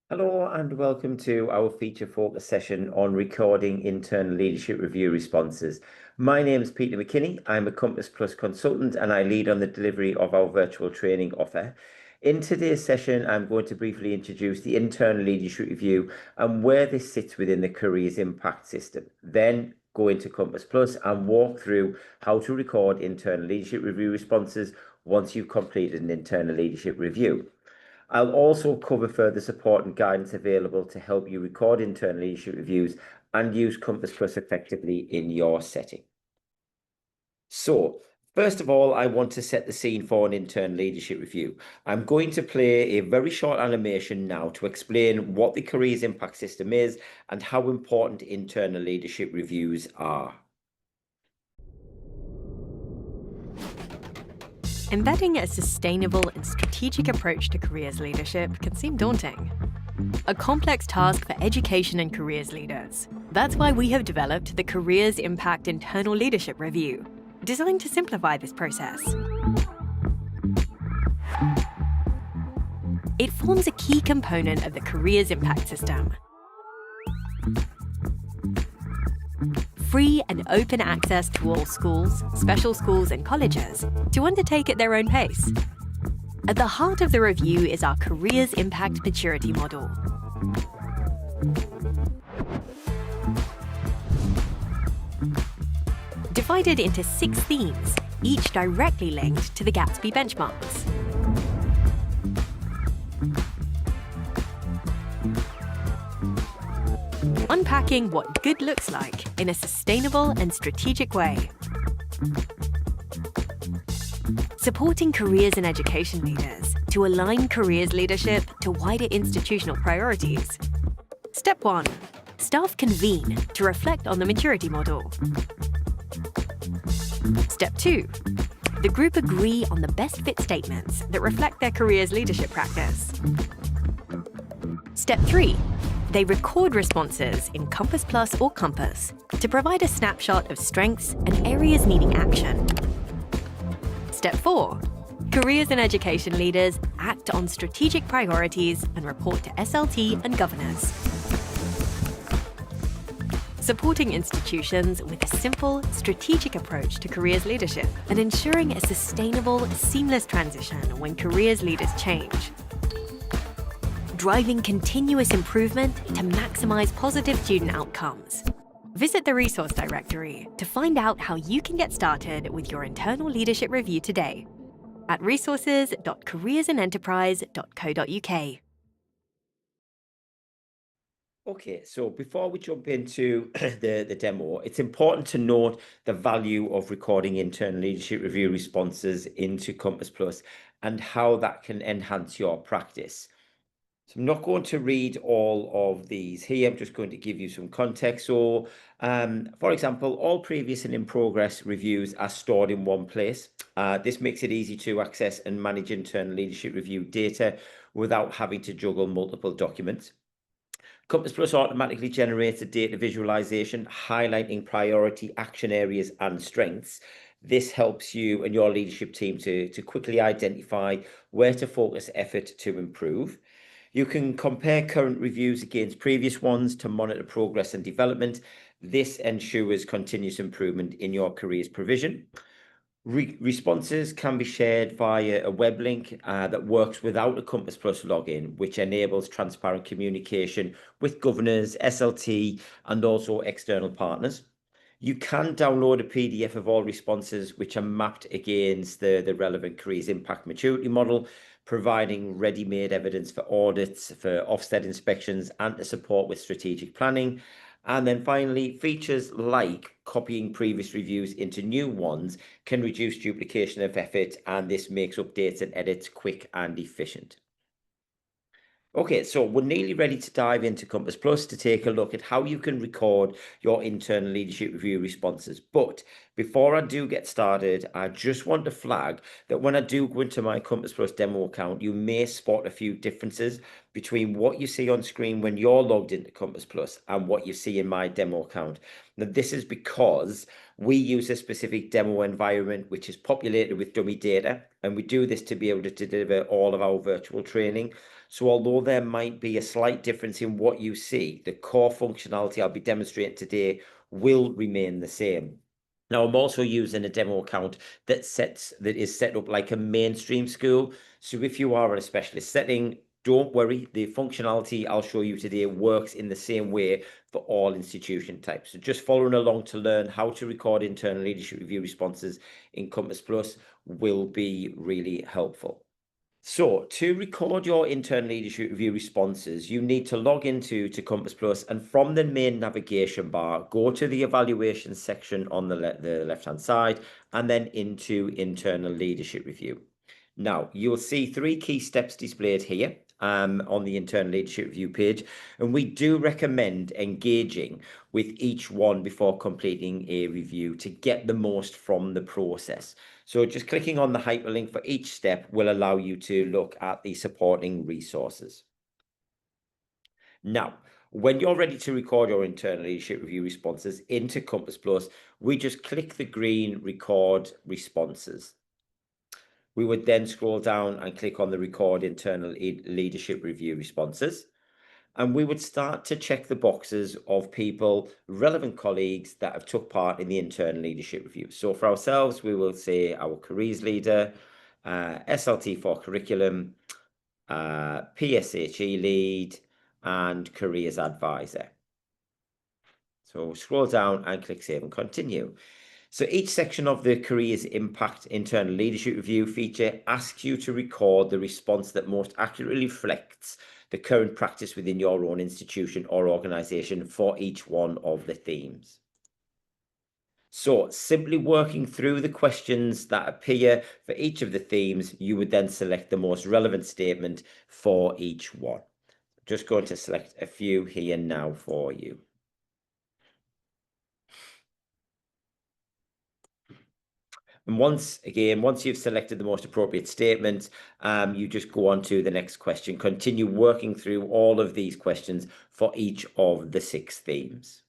Hello and welcome to our feature focus session on recording internal leadership review responses. My name is Peter McKinney. I'm a Compass Plus consultant and I lead on the delivery of our virtual training offer. In today's session, I'm going to briefly introduce the internal leadership review and where this sits within the careers impact system. Then go into Compass Plus and walk through how to record internal leadership review responses once you've completed an internal leadership review. I'll also cover further support and guidance available to help you record internal leadership reviews and use Compass Plus effectively in your setting. So, first of all, I want to set the scene for an internal leadership review. I'm going to play a very short animation now to explain what the careers impact system is and how important internal leadership reviews are. Embedding a sustainable and strategic approach to careers leadership can seem daunting. A complex task for education and careers leaders. That's why we have developed the Careers Impact Internal Leadership Review, designed to simplify this process. It forms a key component of the Careers Impact System. Free and open access to all schools, special schools and colleges to undertake at their own pace. At the heart of the review is our Careers Impact Maturity Model. Divided into 6 themes, each directly linked to the Gatsby benchmarks. Unpacking what good looks like in a sustainable and strategic way. Supporting careers and education leaders to align careers leadership to wider institutional priorities. Step 1. Staff convene to reflect on the maturity model. Step 2. The group agree on the best fit statements that reflect their careers leadership practice. Step 3. They record responses in Compass Plus or Compass to provide a snapshot of strengths and areas needing action. Step 4. Careers and education leaders act on strategic priorities and report to SLT and governors. Supporting institutions with a simple, strategic approach to careers leadership and ensuring a sustainable, seamless transition when careers leaders change. Driving continuous improvement to maximize positive student outcomes. Visit the resource directory to find out how you can get started with your internal leadership review today at resources.careersandenterprise.co.uk. Okay, so before we jump into the demo, it's important to note the value of recording internal leadership review responses into Compass Plus and how that can enhance your practice. So I'm not going to read all of these here. I'm just going to give you some context. So, for example, all previous and in progress reviews are stored in one place. This makes it easy to access and manage internal leadership review data without having to juggle multiple documents. Compass Plus automatically generates a data visualization highlighting priority action areas and strengths. This helps you and your leadership team to quickly identify where to focus effort to improve. You can compare current reviews against previous ones to monitor progress and development. This ensures continuous improvement in your careers provision. Responses can be shared via a web link that works without a Compass Plus login, which enables transparent communication with governors, SLT, and also external partners. You can download a PDF of all responses, which are mapped against the relevant careers impact maturity model, providing ready-made evidence for audits, for Ofsted inspections, and to support with strategic planning. And then finally, features like copying previous reviews into new ones can reduce duplication of effort, and this makes updates and edits quick and efficient. Okay, so we're nearly ready to dive into Compass Plus to take a look at how you can record your internal leadership review responses. But before I do get started, I just want to flag that when I do go into my Compass Plus demo account, you may spot a few differences between what you see on screen when you're logged into Compass Plus and what you see in my demo account. Now, this is because we use a specific demo environment which is populated with dummy data, and we do this to be able to deliver all of our virtual training. So although there might be a slight difference in what you see, the core functionality I'll be demonstrating today will remain the same. Now, I'm also using a demo account that is set up like a mainstream school. So if you are in a specialist setting, don't worry, the functionality I'll show you today works in the same way for all institution types. So just following along to learn how to record internal leadership review responses in Compass Plus will be really helpful. So to record your internal leadership review responses, you need to log into Compass Plus, and from the main navigation bar, go to the evaluation section on the left-hand side and then into internal leadership review. Now, you'll see three key steps displayed here on the internal leadership review page, and we do recommend engaging with each one before completing a review to get the most from the process. So just clicking on the hyperlink for each step will allow you to look at the supporting resources. Now, when you're ready to record your internal leadership review responses into Compass Plus, we just click the green record responses. We would then scroll down and click on the record internal leadership review responses. And we would start to check the boxes of people, relevant colleagues that have took part in the internal leadership review. So for ourselves, we will say our careers leader, SLT for curriculum, PSHE lead, and careers advisor. So scroll down and click save and continue. So each section of the Careers Impact Internal Leadership Review feature asks you to record the response that most accurately reflects the current practice within your own institution or organisation for each one of the themes. So simply working through the questions that appear for each of the themes, you would then select the most relevant statement for each one. Just going to select a few here now for you. And once you've selected the most appropriate statement, you just go on to the next question. Continue working through all of these questions for each of the 6 themes.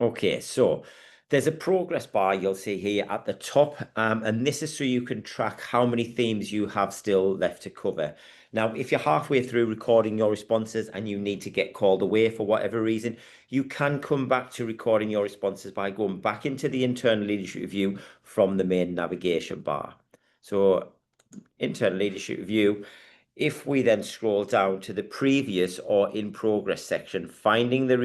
Okay, so there's a progress bar you'll see here at the top, and this is so you can track how many themes you have still left to cover. Now, if you're halfway through recording your responses and you need to get called away for whatever reason, you can come back to recording your responses by going back into the internal leadership review from the main navigation bar. So internal leadership review. If we then scroll down to the previous or in progress section, finding the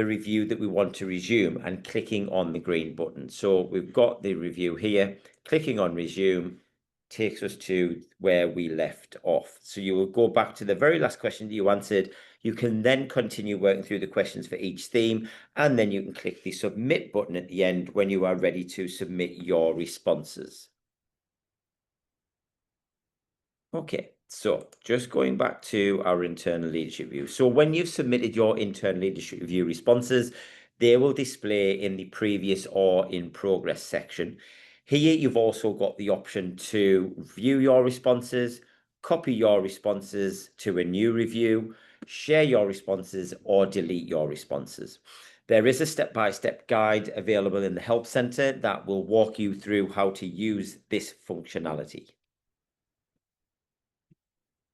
review that we want to resume and clicking on the green button. So we've got the review here, clicking on resume takes us to where we left off. So you will go back to the very last question that you answered. You can then continue working through the questions for each theme, and then you can click the submit button at the end when you are ready to submit your responses. Okay, so just going back to our internal leadership review. So when you've submitted your internal leadership review responses, they will display in the previous or in progress section. Here, you've also got the option to view your responses, copy your responses to a new review, share your responses, or delete your responses. There is a step-by-step guide available in the Help Centre that will walk you through how to use this functionality.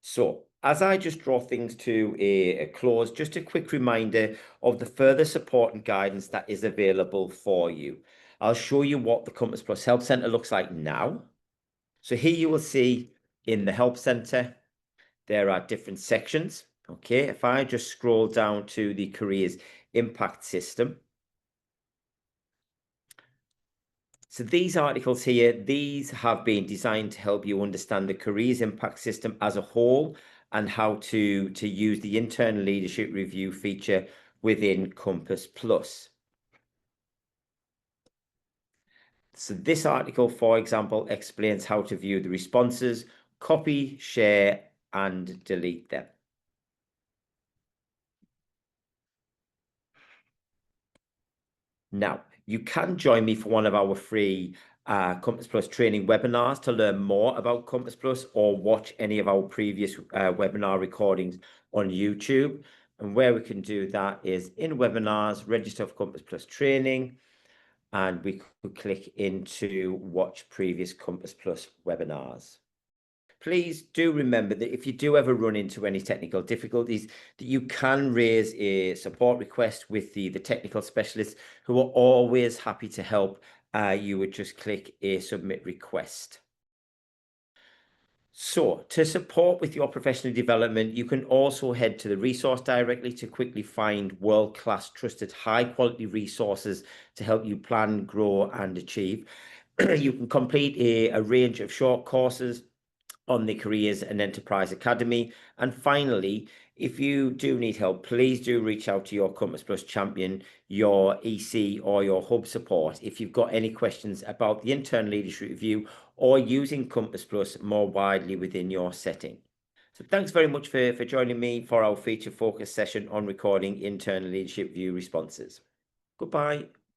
So, as I just draw things to a close, just a quick reminder of the further support and guidance that is available for you. I'll show you what the Compass Plus Help Centre looks like now. So here you will see in the Help Centre, there are different sections. Okay, if I just scroll down to the Careers Impact System. So these articles here, these have been designed to help you understand the careers impact system as a whole and how to use the internal leadership review feature within Compass Plus. So this article, for example, explains how to view the responses, copy, share, and delete them. Now, you can join me for one of our free Compass Plus training webinars to learn more about Compass Plus, or watch any of our previous webinar recordings on YouTube. And where we can do that is in webinars, register for Compass Plus training, and we could click into watch previous Compass Plus webinars. Please do remember that if you do ever run into any technical difficulties, that you can raise a support request with the technical specialists, who are always happy to help. You would just click a submit request. So to support with your professional development, you can also head to the resource directly to quickly find world-class, trusted, high-quality resources to help you plan, grow, and achieve. You can complete a range of short courses on the Careers and Enterprise Academy. And finally, if you do need help, please do reach out to your Compass Plus champion, your EC, or your hub support if you've got any questions about the internal leadership review or using Compass Plus more widely within your setting. So thanks very much for joining me for our feature focus session on recording internal leadership review responses. Goodbye.